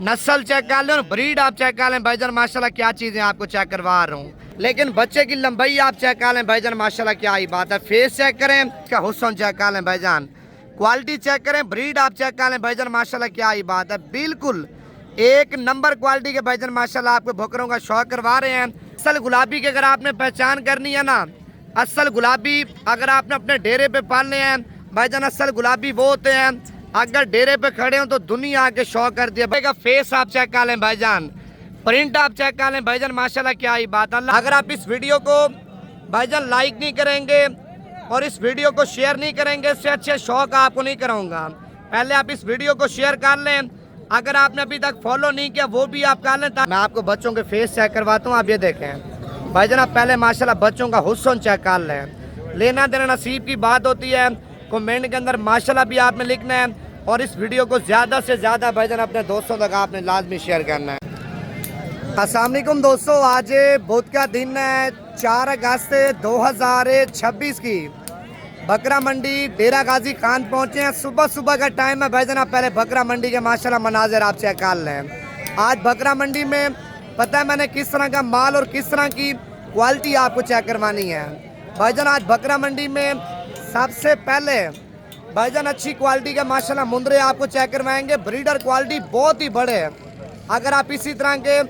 नस्ल चेक कर लें और ब्रीड आप चेक कर लें भाईजान, माशाल्लाह क्या चीज़ें आपको चेक करवा रहा हूँ। लेकिन बच्चे की लंबाई आप चेक कर लें भाईजान, माशाल्लाह क्या ही बात है। फेस चेक करें, इसका हुस्न चेक कर लें भाईजान, क्वालिटी चेक करें, ब्रीड आप चेक कर लें भाईजान, माशाल्लाह क्या ही बात है। बिल्कुल एक नंबर क्वालिटी के भाईजान माशाल्लाह आपको बकरों का शौक करवा रहे हैं। असल गुलाबी की अगर आपने पहचान करनी है ना, असल गुलाबी अगर आपने अपने डेरे पे पालने हैं भाईजान, असल गुलाबी वो होते हैं अगर डेरे पे खड़े हो तो दुनिया आके शौक कर दिया। भाई का फेस आप चेक कर लें भाईजान, प्रिंट आप चेक कर लें भाईजान, माशाल्लाह क्या ही बात है। अगर आप इस वीडियो को भाईजान लाइक नहीं करेंगे और इस वीडियो को शेयर नहीं करेंगे, इससे अच्छे शौक आपको नहीं कराऊंगा। पहले आप इस वीडियो को शेयर कर लें, अगर आपने अभी तक फॉलो नहीं किया वो भी आप कर लें। मैं आपको बच्चों के फेस चेक करवाता हूँ, आप ये देखें भाईजान। आप पहले माशाल्लाह बच्चों का हुस्न चेक कर लें। लेना देना नसीब की बात होती है। कमेंट के अंदर माशाल्लाह भी आपने लिखना है और इस वीडियो को ज़्यादा से ज़्यादा भाईजान अपने दोस्तों तक आपने लाजमी शेयर करना है। अस्सलाम वालेकुम दोस्तों, आज बुध का दिन है 4 अगस्त 2026 की। बकरा मंडी डेरा गाजी खान पहुंचे हैं। सुबह सुबह का टाइम है भाईजान। आप पहले बकरा मंडी के माशाल्लाह मनाजिर आप चेक कर लें। आज बकरा मंडी में पता है मैंने किस तरह का माल और किस तरह की क्वालिटी आपको चेक करवानी है भाईजान। आज बकरा मंडी में सबसे पहले भाईजान अच्छी क्वालिटी के माशाल्लाह मुंदरे आपको चेक करवाएंगे। ब्रीडर क्वालिटी बहुत ही बड़े है। अगर आप इसी तरह के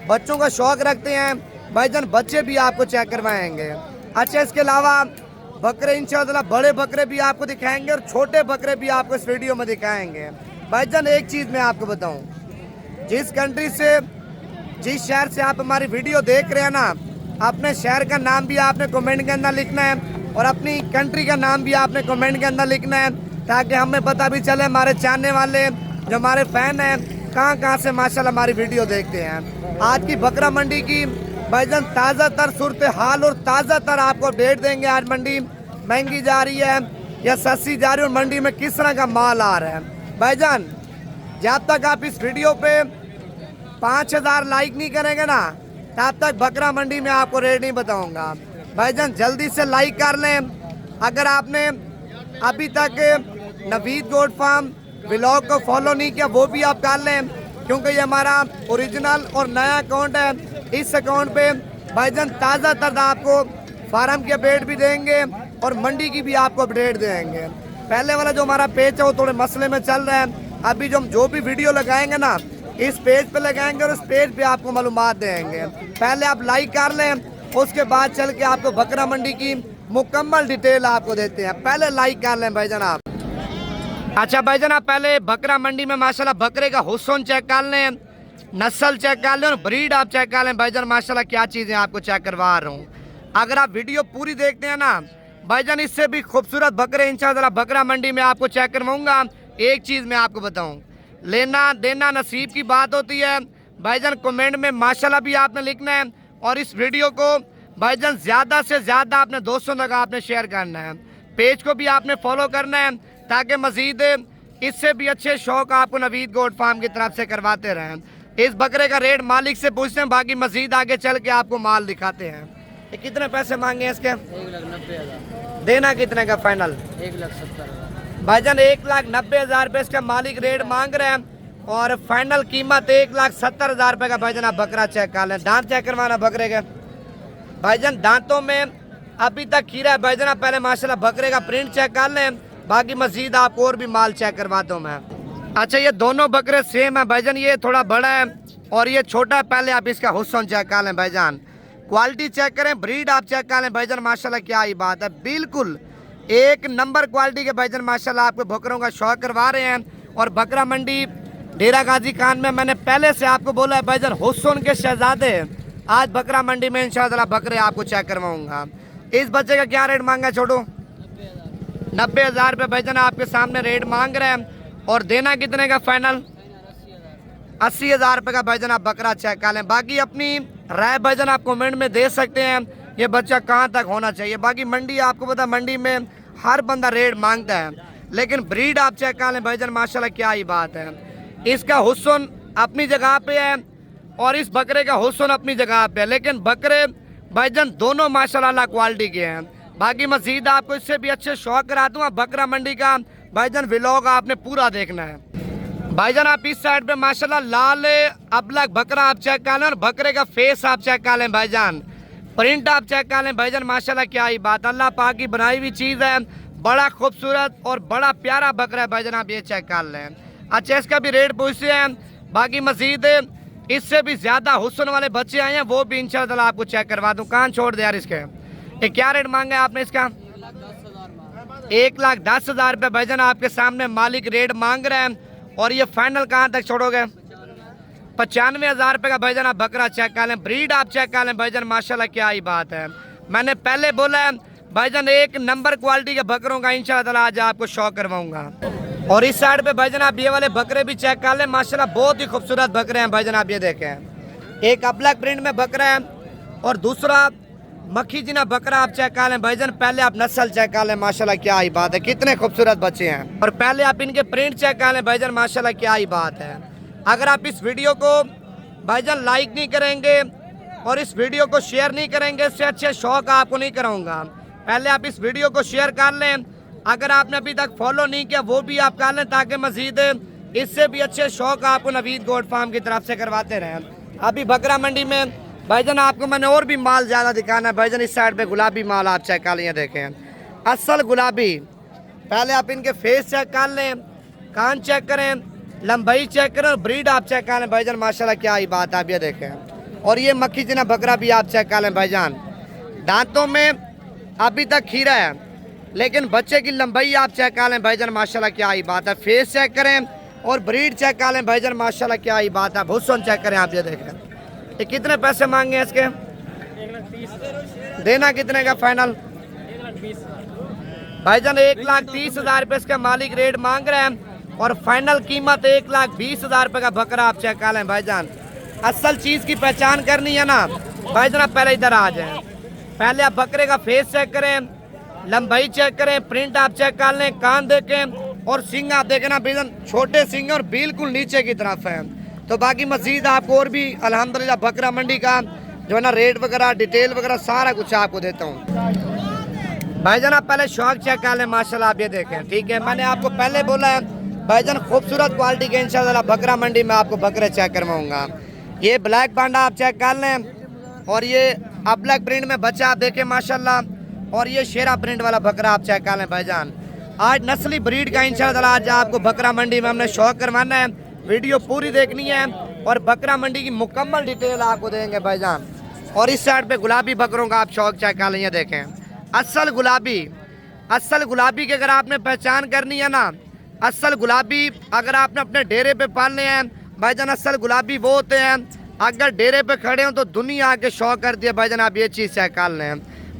बच्चों का शौक रखते हैं भाईजान, बच्चे भी आपको चेक करवाएंगे। अच्छा, इसके अलावा बकरे इंशाअल्लाह बड़े बकरे भी आपको दिखाएंगे और छोटे बकरे भी आपको इस वीडियो में दिखाएंगे भाईजान। एक चीज़ मैं आपको बताऊं, जिस कंट्री से जिस शहर से आप हमारी वीडियो देख रहे हैं ना, अपने शहर का नाम भी आपने कमेंट के अंदर लिखना है और अपनी कंट्री का नाम भी आपने कमेंट के अंदर लिखना है, ताकि हमें पता भी चले हमारे चाहने वाले जो हमारे फैन हैं कहाँ कहाँ से माशाल्लाह हमारी वीडियो देखते हैं। आज की बकरा मंडी की भाईजान ताज़ा तर सूरत हाल और ताज़ा तर आपको अपडेट देंगे। आज मंडी महंगी जा रही है या सस्ती जा रही है और मंडी में किस तरह का माल आ रहा है भाईजान। जब तक आप इस वीडियो पे 5000 लाइक नहीं करेंगे ना, तब तक बकरा मंडी में आपको रेट नहीं बताऊंगा भाईजान। जल्दी से लाइक कर लें। अगर आपने अभी तक नवीद गोट फार्म व्लॉग को फॉलो नहीं किया वो भी आप कर लें, क्योंकि ये हमारा ओरिजिनल और नया अकाउंट है। इस अकाउंट पे भाईजान ताज़ा तर आपको फार्म के अपडेट भी देंगे और मंडी की भी आपको अपडेट देंगे। पहले वाला जो हमारा पेज है वो थोड़े मसले में चल रहा है। अभी जो भी वीडियो लगाएंगे ना, इस पेज पे लगाएंगे और इस पेज पे आपको मालूमात देंगे। पहले आप लाइक कर लें, उसके बाद चल के आपको बकरा मंडी की मुकम्मल डिटेल आपको देते हैं। पहले लाइक कर लें भाईजान आप। अच्छा भाईजान, आप पहले बकरा मंडी में माशाल्लाह बकरे का हुस्न चेक कर लें, नस्ल चेक कर लें और ब्रीड आप चेक कर लें भाईजान, माशाल्लाह क्या चीज़ें आपको चेक करवा रहा हूँ। अगर आप वीडियो पूरी देखते हैं ना भाईजान, इससे भी खूबसूरत बकरे इंशाअल्लाह बकरा मंडी में आपको चेक करवाऊंगा। एक चीज़ मैं आपको बताऊं, लेना देना नसीब की बात होती है भाईजान। कमेंट में माशाल्लाह भी आपने लिखना है और इस वीडियो को भाईजान ज़्यादा से ज़्यादा अपने दोस्तों तक आपने शेयर करना है। पेज को भी आपने फॉलो करना है ताकि मज़ीद इससे भी अच्छे शौक आपको नवीद गोट फार्म की तरफ से करवाते रहें। इस बकरे का रेट मालिक से पूछते हैं, बाकी मज़ीद आगे चल के आपको माल दिखाते हैं। ये कितने पैसे मांगे हैं इसके? 1,90,000। देना कितने का फाइनल? 1,70,000 भाईजान। 1,90,000 रुपये इसका मालिक रेट मांग रहे हैं और फाइनल कीमत 1,70,000 रुपये का भाईजान। आप बकरा चेक कर लें, दांत चेक करवाना बकरे के भाईजान। दांतों में अभी तक खीरा है भाईजान। आप पहले माशाल्लाह बकरे का प्रिंट चेक कर लें, बाकी मजीद आपको और भी माल चेक करवाता हूँ मैं। अच्छा, ये दोनों बकरे सेम है भाईजान, ये थोड़ा बड़ा है और ये छोटा है। पहले आप इसका हुस्न चेक कर लें भाईजान, क्वालिटी चेक करें, ब्रीड आप चेक कर लें भाईजान, माशाल्लाह क्या ही बात है। बिल्कुल एक नंबर क्वालिटी के भाईजान माशाल्लाह आपको बकरों का शौक करवा रहे हैं। और बकरा मंडी डेरा गाजी खान में मैंने पहले से आपको बोला है भाईजान, हुस्न के शहजादे आज बकरा मंडी में इंशाअल्लाह बकरे आपको चेक करवाऊंगा। इस बच्चे का क्या रेट मांगा छोटू? 90,000 रुपये भाईजान आपके सामने रेट मांग रहे हैं और देना कितने का फाइनल? 80,000 रुपये का भाईजान। आप बकरा चेक कर लें, बाकी अपनी राय भाईजान आप कमेंट में दे सकते हैं ये बच्चा कहाँ तक होना चाहिए। बाकी मंडी आपको पता, मंडी में हर बंदा रेट मांगता है, लेकिन ब्रीड आप चेक कर लें भाईजान, माशाल्लाह क्या ही बात है। इसका हुस्न अपनी जगह पे है और इस बकरे का हुस्न अपनी जगह पे है, लेकिन बकरे भाईजान दोनों माशाल्लाह क्वालिटी के हैं। बाकी मजीद आपको इससे भी अच्छे शौक करा दूँ। बकरा मंडी का भाईजान व्लॉग आपने पूरा देखना है। भाईजान आप इस साइड पे माशाल्लाह लाल अबलग बकरा आप चेक कर लें और बकरे का फेस आप चेक कर लें भाईजान, प्रिंट आप चेक कर लें भाईजान, माशाल्लाह क्या ही बात, अल्लाह पाक की बनाई हुई चीज़ है, बड़ा खूबसूरत और बड़ा प्यारा बकरा है भाईजान, आप ये चेक कर लें। अच्छा इसका भी रेट पूछते हैं, बाकी मजीद इससे भी ज़्यादा हुस्न वाले बच्चे आए हैं, वो भी इंशाल्लाह आपको चेक करवा दूँ। कान छोड़ दे यार इसके। ये क्या रेट मांगा है आपने इसका? 1,10,000 रुपये भाईजान आपके सामने मालिक रेट मांग रहे हैं। और ये फाइनल कहाँ तक छोड़ोगे? 95,000 रुपये का भाईजान आप बकरा चेक कर लें, ब्रीड आप चेक कर लें भाईजान, माशाल्लाह क्या ही बात है। मैंने पहले बोला है भाईजान एक नंबर क्वालिटी के बकरों का इंशाल्लाह आज आपको शो करवाऊंगा। और इस साइड पे भाईजान आप ये वाले बकरे भी चेक कर लें, माशाल्लाह बहुत ही खूबसूरत बकरे हैं भाईजान, आप ये देखें। एक अबलग प्रिंट में बकरा है और दूसरा मक्खी जिना बकरा आप चेक कर लें भाईजान। पहले आप नस्ल चेक कर लें, माशाल्लाह क्या ही बात है, कितने खूबसूरत बच्चे हैं। और पहले आप इनके प्रिंट चेक कर लें भाईजान, माशाल्लाह क्या ही बात है। अगर आप इस वीडियो को भाईजान लाइक नहीं करेंगे और इस वीडियो को शेयर नहीं करेंगे, इससे अच्छे शौक आपको नहीं कराऊंगा। पहले आप इस वीडियो को शेयर कर लें, अगर आपने अभी तक फॉलो नहीं किया वो भी आप कर लें, ताकि मजीद इससे भी अच्छे शौक आपको नवीद गोट फार्म की तरफ से करवाते रहें। अभी बकरा मंडी में भाईजान आपको मैंने और भी माल ज़्यादा दिखाना है भाईजान। इस साइड पे गुलाबी माल आप चेक कर लें, देखें असल गुलाबी। पहले आप इनके फेस चेक कर लें, कान चेक करें, लंबाई चेक करें और ब्रीड आप चेक कर लें भाईजान, माशाल्लाह क्या ही बात आप ये देखें। और ये मक्खी जिना बकरा भी आप चेक कर लें भाईजान, दांतों में अभी तक खीरा है लेकिन बच्चे की लंबाई आप चेक कर लें भाईजान, माशाल्लाह क्या ही बात है। फेस चेक करें और ब्रीड चेक कर लें भाईजान, माशाल्लाह क्या ही बात है। हुस्न चेक करें आप ये देखें। ये कितने पैसे मांगे हैं इसके? 1,30,000 देना कितने का फाइनल? 1,20,000 भाईजान 1,30,000 रुपये इसका मालिक रेट मांग रहे हैं और फाइनल कीमत 1,20,000 रुपये का बकरा आप चेक कर लें भाईजान। असल चीज़ की पहचान करनी है ना भाईजान, आप पहले इधर आ जाएं। पहले आप बकरे का फेस चेक करें, लंबाई चेक करें, प्रिंट आप चेक कर लें, कान देखें और सिंग आप देखें ना भाईजान, छोटे सिंग और बिल्कुल नीचे की तरफ है। तो बाकी मजीद आपको और भी अल्हम्दुलिल्लाह बकरा मंडी का जो है ना रेट वगैरह डिटेल वगैरह सारा कुछ आपको देता हूँ। भाईजान आप पहले शौक चेक कर लें, माशाल्लाह आप ये देखें, ठीक है। मैंने आपको पहले बोला है भाईजान खूबसूरत क्वालिटी के इंशाल्लाह बकरा मंडी में आपको बकरे चेक करवाऊँगा। ये ब्लैक बांडा आप चेक कर लें और ये अबलग प्रिंट में बच्चा आप देखें माशाल्लाह, और ये शेरा प्रिंट वाला बकरा आप चेक कर लें भाईजान। आज नस्ली ब्रीड का इंशाल्लाह आज आपको बकरा मंडी में हमने शौक करवाना है। वीडियो पूरी देखनी है और बकरा मंडी की मुकम्मल डिटेल आपको देंगे भाईजान। और इस साइड पे गुलाबी बकरों का आप शौक चेक कर लें, देखें असल गुलाबी। असल गुलाबी की अगर आपने पहचान करनी है ना, असल गुलाबी अगर आपने अपने डेरे पे पालने हैं भाईजान, असल गुलाबी वो होते हैं अगर डेरे पे खड़े हो तो दुनिया आके शौक कर दिया भाईजान, आप ये चीज़ चेक कर लें।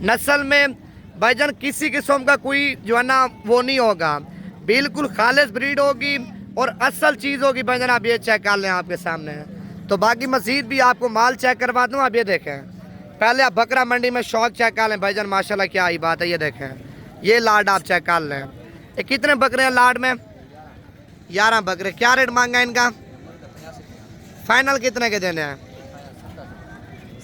नस्ल में भाईजान किसी किस्म का कोई जो है ना वो नहीं होगा, बिल्कुल खालिस ब्रीड होगी और असल चीज़ होगी भाईजान, आप ये चेक कर लें आपके सामने। तो बाकी मजीद भी आपको माल चेक करवा दूँ, आप ये देखें। पहले आप बकरा मंडी में शौक चेक कर लें भाईजान, माशाल्लाह क्या ही बात है। ये देखें ये लाड आप चेक कर लें। ये कितने बकरे हैं लाड में? 11 बकरे। क्या रेट मांगा है इनका? फाइनल कितने के देने हैं?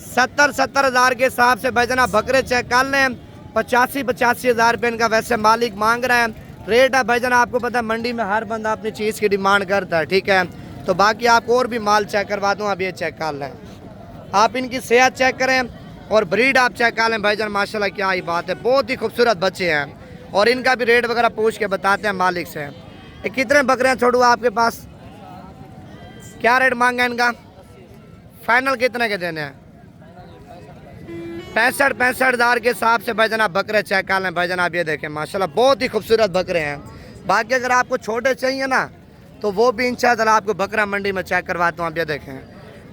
70,000 के हिसाब से भाईजान आप बकरे चेक कर लें। 85,000 रुपये इनका वैसे मालिक मांग रहा है। रेट है भाईजान, आपको पता है मंडी में हर बंदा अपनी चीज़ की डिमांड करता है, ठीक है। तो बाकी आपको और भी माल चेक करवा दूँ, आप ये चेक कर लें। आप इनकी सेहत चेक करें और ब्रीड आप चेक कर लें भाईजान, माशाल्लाह क्या ही बात है, बहुत ही खूबसूरत बच्चे हैं। और इनका भी रेट वगैरह पूछ के बताते हैं मालिक से। ये कितने बकरे हैं छोड़ू आपके पास? क्या रेट मांगा इनका? फाइनल कितने के देने हैं? 65,000 के हिसाब से भाईजान आप बकरे चेक कर लें भाईजान, आप ये देखें माशाल्लाह बहुत ही खूबसूरत बकरे हैं। बाकी अगर आपको छोटे चाहिए ना तो वो भी इंशाल्लाह आपको बकरा मंडी में चेक करवाता हूँ, आप ये देखें।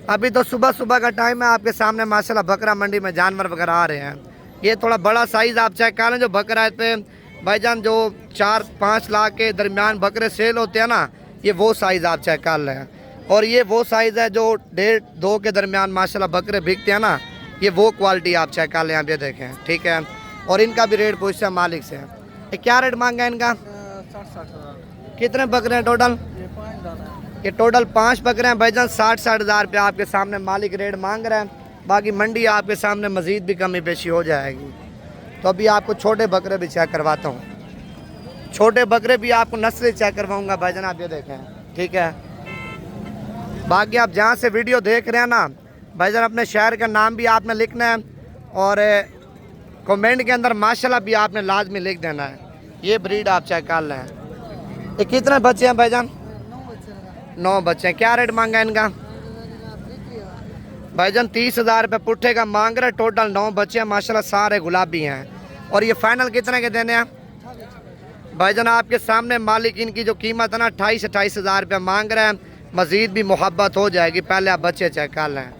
अभी तो सुबह सुबह का टाइम है, आपके सामने माशाल्लाह बकरा मंडी में जानवर वगैरह आ रहे हैं। ये थोड़ा बड़ा साइज़ आप चेक कर लें, जो बकरा है पे भाईजान जो 4-5 लाख के दरमियान बकरे सेल होते हैं ना, ये वो साइज़ आप चेक कर लें। और ये वो साइज़ है जो 1.5-2 के दरमियान माशाल्लाह बकरे बिकते हैं ना, ये वो क्वालिटी आप चेक कर लें, आप ये देखें, ठीक है। और इनका भी रेट पूछते हैं मालिक से। ये क्या रेट मांगा है इनका? 60,000 कितने बकरे हैं टोटल? ये टोटल 5 बकरे हैं भाईजान। 60,000 रुपये आपके सामने मालिक रेट मांग रहे हैं। बाकी मंडी आपके सामने मज़ीद भी कमी पेशी हो जाएगी। तो अभी आपको छोटे बकरे भी चेक करवाता हूँ। छोटे बकरे भी आपको नस्ल चेक करवाऊँगा भाईजान, आप ये देखें। ठीक है। बाकी आप जहाँ से वीडियो देख रहे हैं ना भाईजान, अपने शहर का नाम भी आपने लिखना है और कमेंट के अंदर माशाल्लाह भी आपने लाजमी लिख देना है। ये ब्रीड आप चेक कर लें। ये कितने बच्चे हैं भाईजान? 9 बच्चे हैं। क्या रेट मांगा है इनका? भाईजान 30,000 रुपये पुट्ठे का मांग रहे। टोटल 9 बच्चे हैं माशाल्लाह, सारे गुलाबी हैं। और ये फाइनल कितने के देने हैं भाईजान? आपके सामने मालिक इनकी जो कीमत है ना 28,000 रुपये मांग रहे हैं। मज़ीद भी मोहब्बत हो जाएगी। पहले आप बच्चे चेक कर लें।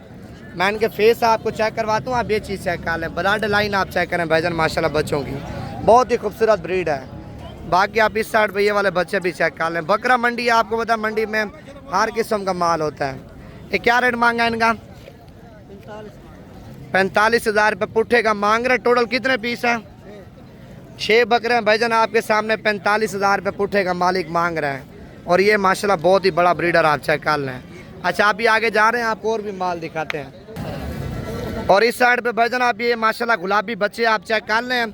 मैं इनके फेस आपको चेक करवाता हूँ, आप ये चीज़ चेक कर लें। ब्लड लाइन आप चेक करें भाईजान, माशाल्लाह बच्चों की बहुत ही खूबसूरत ब्रीड है। बाकी आप इस साइड पे ये वाले बच्चे भी चेक कर लें। बकरा मंडी आपको पता, मंडी में हर किस्म का माल होता है। ये क्या रेट मांगा है इनका? 45,000 रुपये पुट्ठे का मांग रहे। टोटल कितने पीस हैं? 6 बकरे हैं भाईजान। आपके सामने 45,000 रुपये पुट्ठे का मालिक मांग रहा है। और ये माशाल्लाह बहुत ही बड़ा ब्रीडर, आप चेक कर लें। अच्छा, आप भी आगे जा रहे हैं, आपको और भी माल दिखाते हैं। और इस साइड पे भाईजान आप ये माशाल्लाह गुलाबी बच्चे आप चेक कर लें।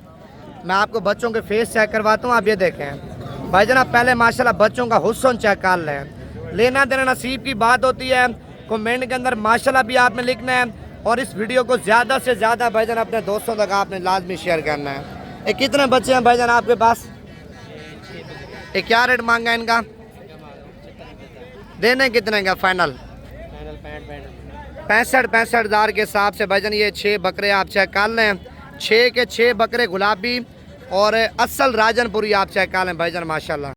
मैं आपको बच्चों के फेस चेक करवाता हूँ, आप ये देखें भाईजान। आप पहले माशाल्लाह बच्चों का हुस्न चेक कर लें। लेना देना नसीब की बात होती है। कमेंट के अंदर माशाल्लाह भी आपने लिखना है। और इस वीडियो को ज़्यादा से ज़्यादा भाईजान अपने दोस्तों तक आपने लाजमी शेयर करना है। ये कितने बच्चे हैं भाईजान आपके पास? ये क्या रेट मांगा है इनका? देने कितने का फाइनल? 65,000 के हिसाब से भाईजान ये 6 बकरे आप चेक कर लें। 6 के 6 बकरे गुलाबी और असल राजनपुरी आप चेक कर लें भाईजान, माशाल्लाह।